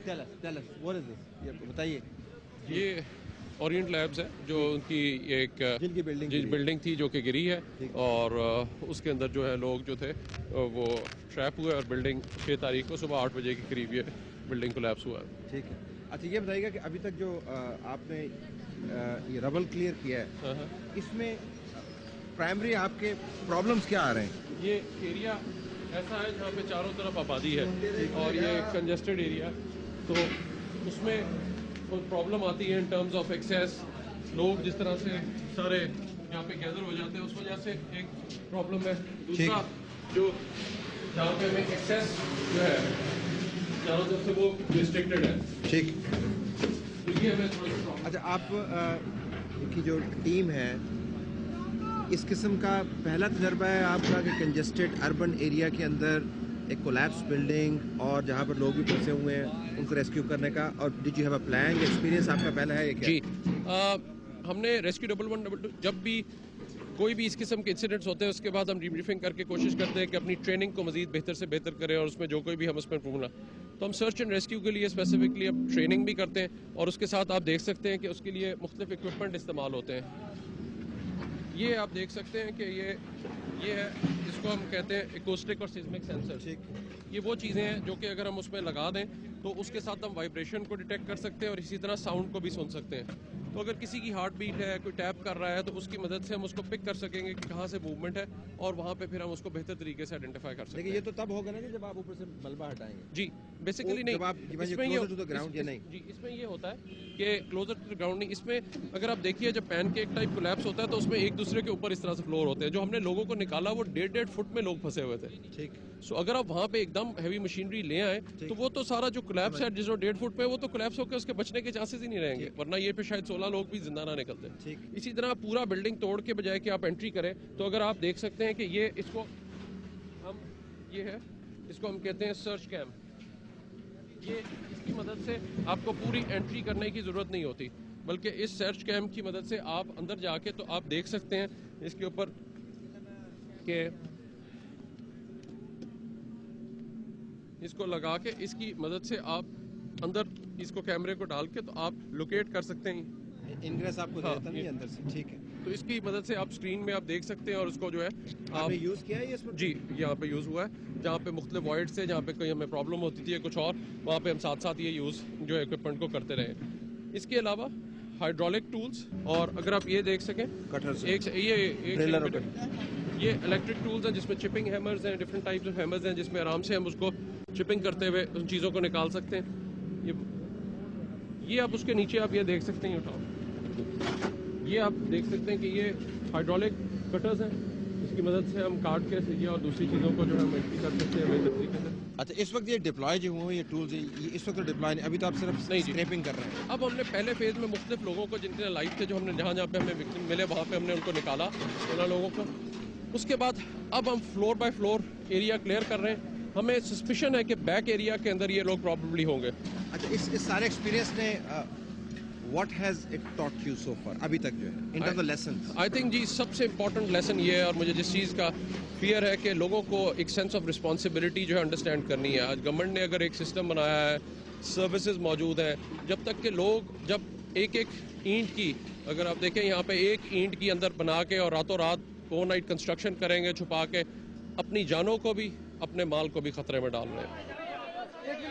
Tell us, what is this? ये बताइए। ये ओरिएंट लैब्स है, जो उनकी एक जिनकी बिल्डिंग थी जो कि गिरी है, और उसके अंदर जो है लोग जो थे वो ट्रैप हुए, और बिल्डिंग 6 तारीख को सुबह 8 बजे के करीब ये बिल्डिंग कोलैप्स हुआ। ठीक है। अच्छा, ये बताइएगा कि अभी तक जो आपने ये रबल क्लियर किया है, इसमें प्राइमरी आपके प्रॉब्लम्स क्या आ रहे हैं? ये एरिया ऐसा है जहाँ पे चारों तरफ आबादी है और ये कंजेस्टेड एरिया, तो उसमें प्रॉब्लम आती है इन टर्म्स ऑफ एक्सेस। लोग जिस तरह से सारे यहाँ पे गैदर हो जाते हैं, उस वजह से एक प्रॉब्लम है। दूसरा जो जहाँ पे हमें एक्सेस जो है चारों तरफ से वो रिस्ट्रिक्टेड है। ठीक। तो ये हमें थोड़ा सा। अच्छा, आप की जो टीम है, इस किस्म का पहला तजर्बा है आपका कि कंजेस्टेड अर्बन एरिया के अंदर एक कोलैप्स बिल्डिंग और जहाँ पर लोग भी फंसे हुए हैं उनको रेस्क्यू करने का, और did you have a plan? Experience आपका पहला है ये क्या? जी, हमने रेस्क्यू 1112 जब भी कोई भी इस किस्म के इंसिडेंट्स होते हैं उसके बाद हम डीब्रीफिंग करके कोशिश करते हैं कि अपनी ट्रेनिंग को मजीद बेहतर से बेहतर करें, और उसमें जो कोई भी हम उसमें इम्प्रूव ना, तो हम सर्च एंड रेस्क्यू के लिए स्पेसिफिकली अब ट्रेनिंग भी करते हैं, और उसके साथ आप देख सकते हैं कि उसके लिए मुख्तलिफ इक्विपमेंट इस्तेमाल होते हैं। ये आप देख सकते हैं कि ये है, इसको हम कहते हैं एकॉस्टिक और सिस्मिक सेंसर। ठीक। ये वो चीज़ें हैं जो कि अगर हम उसमें लगा दें तो उसके साथ हम वाइब्रेशन को डिटेक्ट कर सकते हैं और इसी तरह साउंड को भी सुन सकते हैं। तो अगर किसी की हार्ट बीट है, कोई टैप कर रहा है, तो उसकी मदद से हम उसको पिक कर सकेंगे कि कहाँ से मूवमेंट है, और वहाँ पे फिर हम उसको बेहतर तरीके से आइडेंटिफाई कर सकते हैं। लेकिन ये तो तब होगा ना जब आप ऊपर से मलबा हटाएंगे। जी, बेसिकली नहीं, इसमें ये होता है कि क्लोजर टू द ग्राउंड नहीं, इसमें अगर आप देखिए जब पैनकेक टाइप कोलैप्स होता है तो उसमें एक दूसरे के ऊपर इस तरह से फ्लोर होते हैं। जो हमने लोगों को निकाला वो 1.5 फुट में लोग फंसे हुए थे। ठीक। सो अगर आप वहाँ पे एकदम हैवी मशीनरी ले आए तो वो तो सारा जो कोलैप्स है जो 1.5 फुट पे, वो तो कोलैप्स होकर उसके बचने के चांसेस ही नहीं रहेंगे, वरना ये पे शायद 16 लोग भी जिंदा ना निकलते। ठीक। इसी तरह पूरा बिल्डिंग तोड़ के बजाय कि आप एंट्री करें, तो अगर आप देख सकते हैं कि ये इसको हम ये है, इसको हम कहते हैं सर्च कैम। ये इसकी मदद से आपको पूरी एंट्री करने की ज़रूरत नहीं होती, बल्कि इस सर्च कैम की मदद से आप अंदर जाके तो आप देख सकते हैं इसके ऊपर के इसको लगा के इसकी मदद से आप अंदर इसको कैमरे को डाल के तो आप लोकेट कर सकते हैं। इनग्रेस आपको देता नहीं अंदर से। ठीक है। तो इसकी मदद से आप स्क्रीन में आप देख सकते हैं, और उसको जो है आपने यूज़ किया है इसमें? जी, यहाँ पे यूज़ हुआ है, जहाँ पे मुख्तलिफ वॉइड से जहाँ पे कोई हमें प्रॉब्लम होती थी या कुछ और, वहाँ पे हम साथ साथ ये यूज़ जो है इक्विपमेंट को करते रहे। इसके अलावा हाइड्रोलिक टूल्स, और अगर आप ये देख सकें कटर्स, ये इलेक्ट्रिक टूल्स हैं जिसमें चिपिंग हैमर्स हैं, डिफरेंट टाइप्स ऑफ हैमर्स हैं जिसमें आराम से हम उसको चिपिंग करते हुए उन चीज़ों को निकाल सकते हैं। ये आप उसके नीचे आप ये देख सकते हैं, उठाओ, ये आप देख सकते हैं कि ये हाइड्रोलिक कटर्स हैं, इसकी मदद से हम काट के सही और दूसरी चीज़ों को जो है हम एंट्री कर सकते हैं बेहतर तरीके से। अच्छा, इस वक्त ये डिप्लॉय जो हुए ये टूल्स, ये इस वक्त तो डिप्लॉय नहीं, अभी तो आप सिर्फ स्क्रैपिंग कर रहे हैं। अब हमने पहले फेज में मुख्तलिफ लोगों को जिनके लाइव थे, जो हमने जहाँ जहाँ पे हमें विक्टिम मिले वहाँ पे हमने उनको निकाला, उन लोगों को। उसके बाद अब हम floor by floor area clear कर रहे हैं। हमें सस्पिशन है कि बैक एरिया के अंदर ये लोग प्रॉब्लली होंगे। अच्छा, इस सारे एक्सपीरियंस ने what has it taught you so far, अभी तक जो है in terms of lessons? I think जी सबसे इम्पोर्टेंट लेसन ये है, और मुझे जिस चीज़ का फियर है कि लोगों को एक सेंस ऑफ रिस्पॉन्सिबिलिटी जो है अंडरस्टैंड करनी है। आज गवर्नमेंट ने अगर एक सिस्टम बनाया है, सर्विसेज मौजूद हैं, जब तक के लोग जब एक एक ईंट की, अगर आप देखें यहाँ पे एक ईंट की अंदर बना के और रातों रात ओवरनाइट कंस्ट्रक्शन करेंगे छुपा के, अपनी जानों को भी अपने माल को भी खतरे में डाल रहे हैं।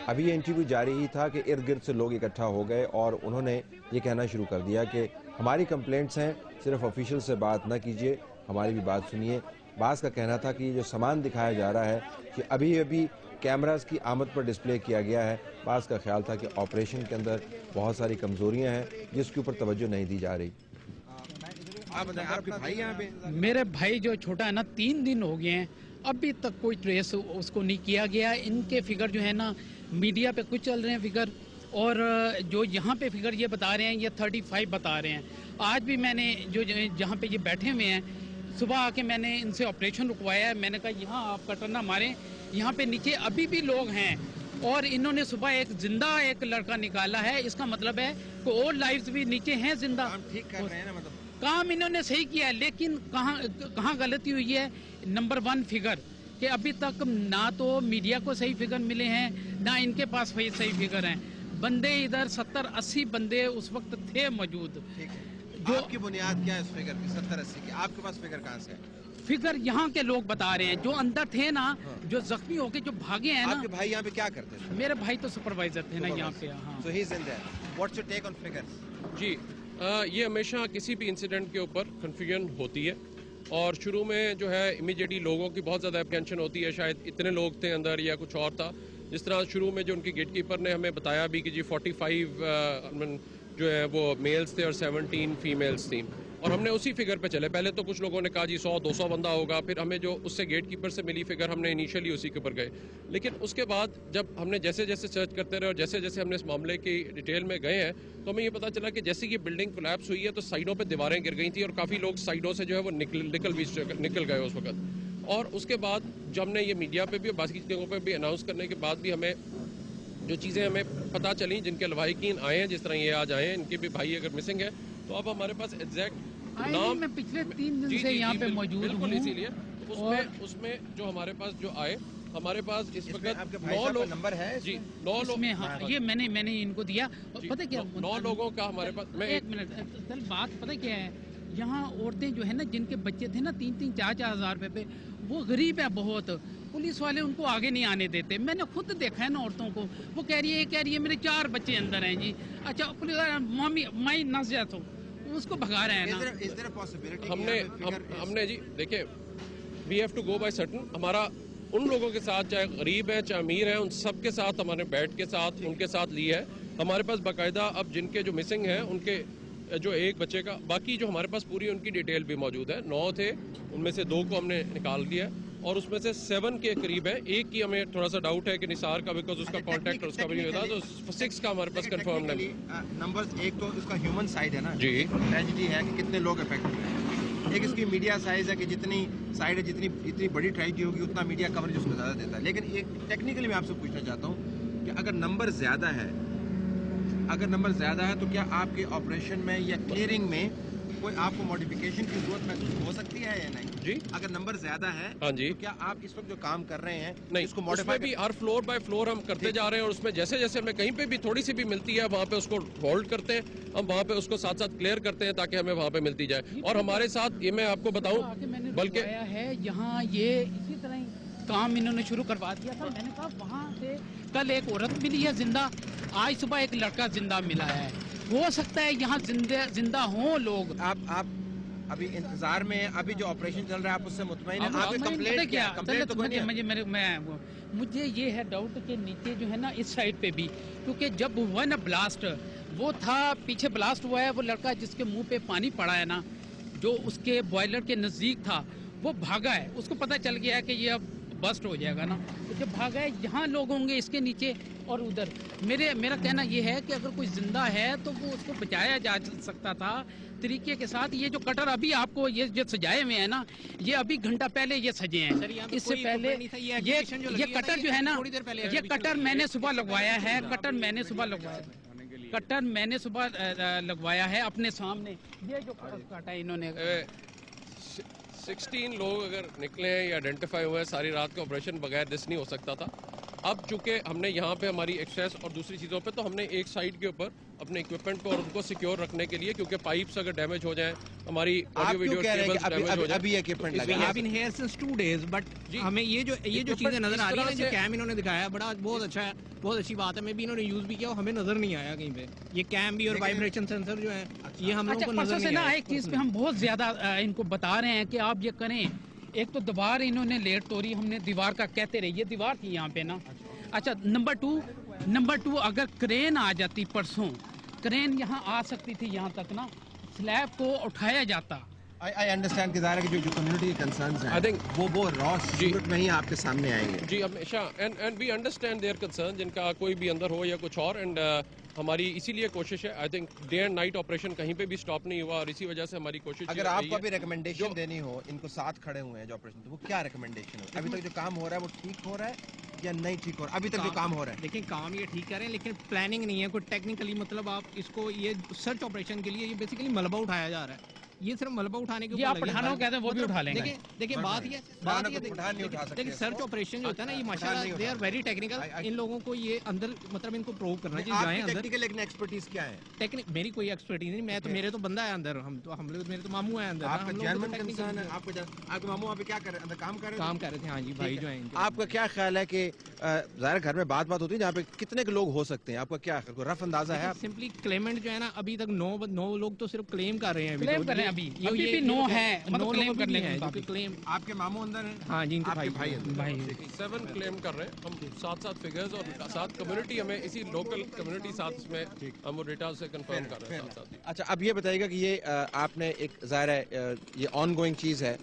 अभी ये इंटरव्यू जारी ही था कि इर्द गिर्द से लोग इकट्ठा हो गए और उन्होंने ये कहना शुरू कर दिया कि हमारी कंप्लेंट्स हैं, सिर्फ ऑफिशियल से बात ना कीजिए, हमारी भी बात सुनिए। बास का कहना था कि जो सामान दिखाया जा रहा है कि अभी अभी कैमरास की आमद पर डिस्प्ले किया गया है। बास का ख्याल था कि ऑपरेशन के अंदर बहुत सारी कमजोरियां हैं जिसके ऊपर तवज्जो नहीं दी जा रही। आपके भाई यहाँ पे? मेरे भाई जो छोटा है ना, 3 दिन हो गए हैं, अभी तक कोई ट्रेस उसको नहीं किया गया। इनके फिगर जो है ना मीडिया पे कुछ चल रहे हैं फिगर, और जो यहाँ पे फिगर ये बता रहे हैं ये 35 बता रहे हैं। आज भी मैंने जो जहाँ पे ये बैठे हुए हैं, सुबह आके मैंने इनसे ऑपरेशन रुकवाया है। मैंने कहा यहाँ आप कटर ना मारें, यहाँ पे नीचे अभी भी लोग हैं, और इन्होंने सुबह एक जिंदा एक लड़का निकाला है। इसका मतलब है कि और लाइव्स भी नीचे हैं जिंदा। ठीक कर रहे हैं ना, मतलब काम इन्होंने सही किया है, लेकिन कहाँ गलती हुई है? नंबर 1 फिगर कि अभी तक ना तो मीडिया को सही फिगर मिले हैं, ना इनके पास सही फिगर हैं। बंदे इधर 70-80 बंदे उस वक्त थे मौजूद। ठीक है, आपकी बुनियाद क्या है इस फिगर की 70-80 की? आपके पास फिगर कहाँ से है? फिगर यहाँ के लोग बता रहे हैं, जो अंदर थे ना, जो जख्मी होके जो भागे हैं ना। आपके भाई यहाँ पे क्या करते थे? मेरे भाई तो सुपरवाइजर थे ना यहाँ पे। हाँ। So he's in there. What's your take on figures? जी ये हमेशा किसी भी इंसिडेंट के ऊपर कन्फ्यूजन होती है और शुरू में जो है इमीडिएटली लोगों की बहुत ज़्यादा अप्रेंशन होती है, शायद इतने लोग थे अंदर या कुछ और था। जिस तरह शुरू में जो उनकी गेट कीपर ने हमें बताया भी कि जी 45 जो है वो मेल्स थे और 17 फीमेल्स थी और हमने उसी फिगर पे चले। पहले तो कुछ लोगों ने कहा जी 100-200 बंदा होगा, फिर हमें जो उससे गेट कीपर से मिली फिगर हमने इनिशियली उसी के ऊपर गए। लेकिन उसके बाद जब हमने जैसे जैसे सर्च करते रहे और जैसे जैसे हमने इस मामले की डिटेल में गए हैं तो हमें ये पता चला कि जैसे कि बिल्डिंग कोलैप्स हुई है तो साइडों पर दीवारें गिर गई थी और काफ़ी लोग साइडों से जो है वो निकल गए उस वक्त। और उसके बाद जब हमने ये मीडिया पे भी और बाकी जगहों पर भी अनाउंस करने के बाद भी हमें जो चीज़ें हमें पता चली, जिनके लवाहिकीन आए हैं, जिस तरह ये आज आए हैं, इनके भी भाई अगर मिसिंग है तो अब हमारे पास एग्जैक्ट नाम मैं पिछले 3 दिन से यहाँ पे मौजूद हूँ। इसीलिए उसमें जो हमारे पास जो आए, हमारे पास इस वक्त 9 लोग नंबर है जी 9 लोग। हाँ, ये मैंने इनको दिया। पता क्या 9 लोगों का हमारे पास। मैं 1 मिनट चल, बात पता क्या है, यहाँ औरतें जो है ना, जिनके बच्चे थे ना 3-3, 4-4 हज़ार रुपए पे, वो गरीब है बहुत। पुलिस वाले उनको आगे नहीं आने देते। मैंने खुद देखा है ना औरतों को, वो कह रही है मेरे 4 बच्चे अंदर हैं जी। अच्छा पुलिस वाला मम्मी मैं नस जाता हूँ, उसको भगा रहे हैं ना। हमने जी देखिए we have to go by certain. हमारा उन लोगों के साथ, चाहे गरीब है चाहे अमीर है, उन सब के साथ हमारे बैठ के साथ उनके साथ ली है। हमारे पास बाकायदा अब जिनके जो मिसिंग है उनके जो एक बच्चे का, बाकी जो हमारे पास पूरी उनकी डिटेल भी मौजूद है। 9 थे, उनमें से 2 को हमने निकाल दिया और उसमें से 7 के करीब है। एक की हमें थोड़ा सा डाउट है कि निसार का, बिकॉज उसका कॉन्टैक्ट उसका भी नहीं होता, तो 6 का हमारे पास कंफर्म नहीं। नंबर्स एक तो इसका ह्यूमन साइड है ना जी, ट्रेजेडी है कि कितने लोग अफेक्ट हुए हैं। एक इसकी मीडिया साइज है कि जितनी साइड है, जितनी बड़ी ट्रेजेडी होगी उतना मीडिया कवरेज उसमें ज़्यादा देता है। लेकिन एक टेक्निकली मैं आपसे पूछना चाहता हूँ कि अगर नंबर ज़्यादा है तो क्या आपके ऑपरेशन में या क्लियरिंग में कोई आपको मॉडिफिकेशन की जरूरत महसूस हो सकती है या नहीं? जी, अगर नंबर ज्यादा है हाँ जी, तो क्या आप इस वक्त जो काम कर रहे हैं नहीं, इसको उसमें भी हर फ्लोर बाय फ्लोर हम करते जा रहे हैं और उसमें जैसे जैसे हमें कहीं पे भी थोड़ी सी भी मिलती है वहाँ पे उसको होल्ड करते हैं, हम वहाँ पे उसको साथ साथ क्लियर करते हैं ताकि हमें वहाँ पे मिलती जाए। और हमारे साथ ये मैं आपको बताऊँ, बल्कि है यहाँ ये इसी तरह काम इन्होंने शुरू करवा दिया था। मैंने कहा वहाँ से कल एक औरत मिली है जिंदा, आज सुबह एक लड़का जिंदा मिला है। हो सकता है यहाँ जिंदा हों लोग। आप अभी इंतजार में, अभी जो ऑपरेशन चल रहा है आप उससे मुतमईन हैं? आपकी कंप्लेंट क्या? कंप्लेंट तो कोई नहीं। मुझे ये है डाउट के नीचे जो है ना इस साइड पे भी, क्योंकि जब हुआ ना ब्लास्ट, वो था पीछे ब्लास्ट हुआ है, वो लड़का जिसके मुंह पे पानी पड़ा है ना, जो उसके बॉयलर के नजदीक था, वो भागा है। उसको पता चल गया है कि ये अब बस्ट हो जाएगा ना, तो जब भागा है यहाँ लोग होंगे इसके नीचे और उधर। मेरा कहना ये है कि अगर कोई जिंदा है तो वो उसको बचाया जा सकता था तरीके के साथ। ये जो कटर अभी आपको ये जो सजाए हुए हैं ना, ये अभी घंटा पहले ये सजे हैं। इससे पहले ये कटर जो है ना, ये कटर मैंने सुबह लगवाया है। कटर मैंने सुबह लगवाया है अपने सामने। ये जो कटर काटा है इन्होंने। 16 लोग अगर निकले हैं या आइडेंटिफाई हुए हैं, सारी रात का ऑपरेशन बगैर दिस नहीं हो सकता था। अब चूंकि हमने यहाँ पे हमारी एक्सेस और दूसरी चीज़ों पे, तो हमने एक साइड के ऊपर अपने इक्विपमेंट को और उनको सिक्योर रखने के लिए, क्योंकि पाइप्स अगर डैमेज हो जाए, हमारी ऑडियो वीडियो केबल्स डैमेज हो जाए, अभी इक्विपमेंट लगा है। I've been here since 2 days, but हमें ये जो चीजें नजर आ रही है, जो कैम इन्होंने दिखाया बहुत अच्छा है, बहुत अच्छी बात है। मैं भी इन्होंने यूज भी किया और हमें नजर नहीं आया कहीं पे। ये कैम भी और वाइब्रेशन सेंसर जो है ये हम लोगों को नजर नहीं आया। एक चीज पे हम बहुत ज्यादा इनको बता रहे हैं कि आप ये करें। एक तो दीवार इन्होंने लेट तोड़ी, हमने दीवार का कहते रहे, ये दीवार थी यहाँ पे ना। अच्छा, नंबर टू अगर क्रेन आ जाती परसों, क्रेन यहाँ आ सकती थी यहाँ तक ना, स्लैब को उठाया जाता। I understand कि ज़ाहिर है कि जो कम्युनिटी कंसर्न्स हैं, I think वो रॉ सूरत में ही आपके सामने आएंगे। जी हमेशा, and we understand their concern, जिनका कोई भी अंदर हो या कुछ और। एंड हमारी इसीलिए कोशिश है, I think day and night operation कहीं पे भी स्टॉप नहीं हुआ और इसी वजह से हमारी कोशिश। अगर आपको अभी रिकमेंडेशन देनी हो, इनको साथ खड़े हुए हैं जो ऑपरेशन, तो वो क्या रिकमेंडेशन हो? अभी तक जो काम हो रहा है वो ठीक हो रहा है या नहीं ठीक हो रहा है? अभी तक जो काम हो रहा है, देखिए काम ये ठीक कर रहे हैं, लेकिन प्लानिंग नहीं है कोई टेक्निकली। मतलब आप इसको ये सर्च ऑपरेशन के लिए ये बेसिकली मलबा उठाया जा रहा है। ये सिर्फ मलबा उठाने के ये आप पठानों को कहते हैं, वो भी उठा लेंगे। देखिए बात ये देखिए सर्च ऑपरेशन जो होता है ना, ये माशाल्लाह दे आर वेरी टेक्निकल। इन लोगों को ये अंदर मतलब इनको प्रूव करना चाहिए, जाएं अंदर। टेक्निकल लेकिन एक्सपर्टीज क्या है? टेक्निक मेरी कोई एक्सपर्टीज नहीं, मैं तो मेरे तो बंदा है अंदर, हम लोग मेरे तो मामू है अंदर। आपका जर्मन कंसर्न है, आपके मामू वहाँ पे क्या कर रहे हैं? अंदर काम कर रहे थे? हाँ जी भाई जो है। आपका क्या ख्याल है कि ज़ाहिर घर में बात होती है जहाँ पे कितने के लोग हो सकते हैं? आपका क्या रफ अंदाजा है? सिंपली क्लेमेंट जो है ना, अभी तक 9 लोग तो सिर्फ क्लेम कर रहे हैं। क्लेम कर रहे हैं अभी भी 9 है, मतलब क्लेम करने हैं। क्लेम आपके मामू अंदर हैं? हाँ जी, आपके भाई 7 क्लेम कर रहे हैं हम, 7 फिगर्स और 7 कम्युनिटी, हमें इसी लोकल कम्युनिटी साथ इसमें हम वो डेटा से कंफर्म कर रहे हैं साथ। अच्छा, अब ये बताइएगा कि ये आपने एक ज़ाहिर है ये ऑन गोइंग चीज़ है,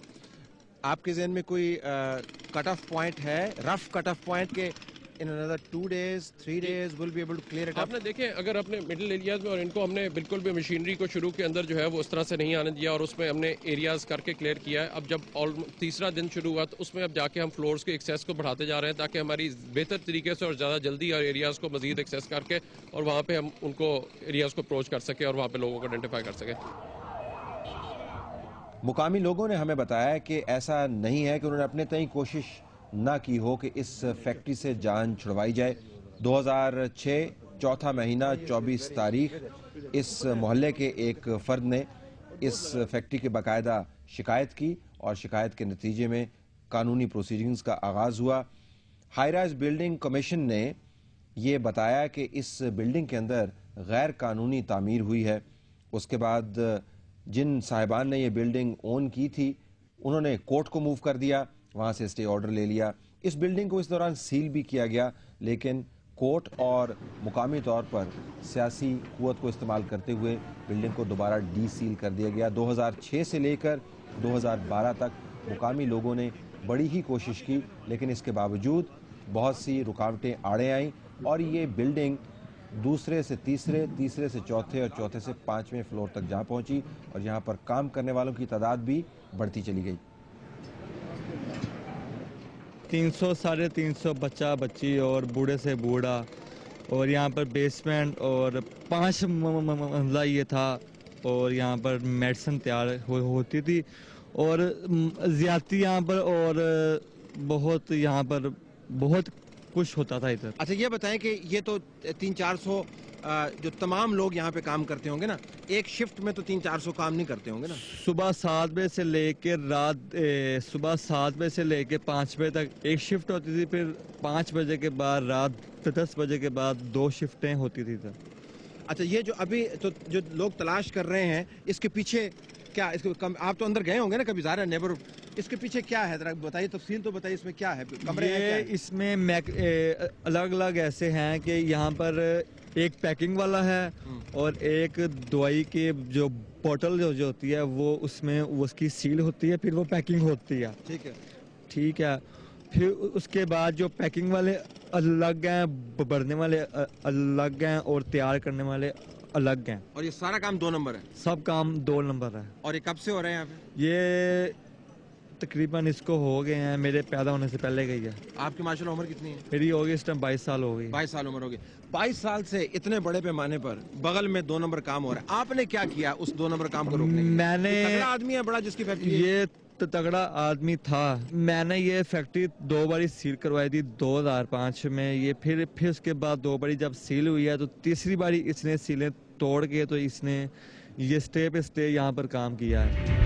आपके जहन में कोई कट ऑफ पॉइंट है, रफ कट ऑफ पॉइंट के in another 2 days 3 days will be able to clear it? आपने देखे अगर अपने मिडिल एरियाज में, और इनको हमने बिल्कुल भी मशीनरी को शुरू के अंदर जो है वो उस तरह से नहीं आने दिया, और उसमें हमने एरियाज करके क्लियर किया है। अब जब तीसरा दिन शुरू हुआ तो उसमें अब जाके हम फ्लोर्स के एक्सेस को बढ़ाते जा रहे हैं, ताकि हमारी बेहतर तरीके से और ज़्यादा जल्दी और एरियाज को मजीद एक्सेस करके और वहाँ पे हम उनको एरियाज को अप्रोच कर सके और वहाँ पे लोगों को आइडेंटिफाई कर सके। मुकामी लोगों ने हमें बताया कि ऐसा नहीं है कि उन्होंने अपने तय कोशिश ना की हो कि इस फैक्ट्री से जान छुड़वाई जाए। 2006 चौथा महीना 24 तारीख इस मोहल्ले के एक फ़र्द ने इस फैक्ट्री की बाकायदा शिकायत की और शिकायत के नतीजे में कानूनी प्रोसीडिंग्स का आगाज़ हुआ। हाई राइज बिल्डिंग कमीशन ने ये बताया कि इस बिल्डिंग के अंदर गैर कानूनी तामीर हुई है। उसके बाद जिन साहिबान ने ये बिल्डिंग ओन की थी उन्होंने कोर्ट को मूव कर दिया, वहाँ से स्टे ऑर्डर ले लिया। इस बिल्डिंग को इस दौरान सील भी किया गया, लेकिन कोर्ट और मुकामी तौर पर सियासी कुव्वत को इस्तेमाल करते हुए बिल्डिंग को दोबारा डी सील कर दिया गया। 2006 से लेकर 2012 तक मुकामी लोगों ने बड़ी ही कोशिश की, लेकिन इसके बावजूद बहुत सी रुकावटें आड़े आईं और ये बिल्डिंग दूसरे से तीसरे, तीसरे से चौथे और चौथे से 5वें फ्लोर तक जा पहुंची और यहाँ पर काम करने वालों की तादाद भी बढ़ती चली गई। 300 साढ़े 300 बच्चा बच्ची और बूढ़े से बूढ़ा, और यहाँ पर बेसमेंट और 5 मंजिला ये था, और यहाँ पर मेडिसिन तैयार होती थी और ज़्यादती यहाँ पर, और बहुत यहाँ पर बहुत कुछ होता था इधर। अच्छा, ये बताएं कि ये तो 300-400 जो तमाम लोग यहाँ पे काम करते होंगे ना, एक शिफ्ट में तो 300-400 काम नहीं करते होंगे ना? सुबह 7 बजे से लेकर सुबह 7 बजे से लेकर 5 बजे तक एक शिफ्ट होती थी, फिर 5 बजे के बाद रात 10 बजे के बाद 2 शिफ्टें होती थी सर। अच्छा, ये जो अभी तो जो लोग तलाश कर रहे हैं, इसके पीछे क्या, आप तो अंदर गए होंगे ना कभी, ज़ाहिर है नेबर, इसके पीछे क्या है जरा बताइए, तफसील तो बताइए, इसमें क्या है? कमरे हैं क्या है? इसमें अलग अलग ऐसे हैं कि यहाँ पर एक पैकिंग वाला है और एक दवाई की जो बोतल जो होती है वो उसमें उसकी सील होती है, फिर वो पैकिंग होती है। ठीक है। फिर उसके बाद जो पैकिंग वाले अलग हैं, भरने वाले अलग हैं और तैयार करने वाले अलग हैं। और ये सारा काम 2 नंबर है? सब काम 2 नंबर है। और ये कब से हो रहे हैं यहाँ पे? ये तकरीबन इसको हो गए हैं, मेरे पैदा होने से पहले गई है। आपकी माशाल्लाह उम्र कितनी है? मेरी हो गई इस टाइम 22 साल हो गई। 22 साल उम्र हो गई। 22 साल से इतने बड़े पैमाने पर बगल में 2 नंबर काम हो रहा है, आपने क्या किया उस 2 नंबर काम को रोकने के लिए? मैंने, तगड़ा आदमी है बड़ा जिसकी फैक्ट्री है? ये तगड़ा आदमी था। मैंने ये फैक्ट्री 2 बारी सील करवाई थी 2005 में। ये फिर उसके बाद 2 बारी जब सील हुई है तो तीसरी बारी इसने सीलें तोड़ के तो इसने ये स्टे पे स्टे यहाँ पर काम किया है।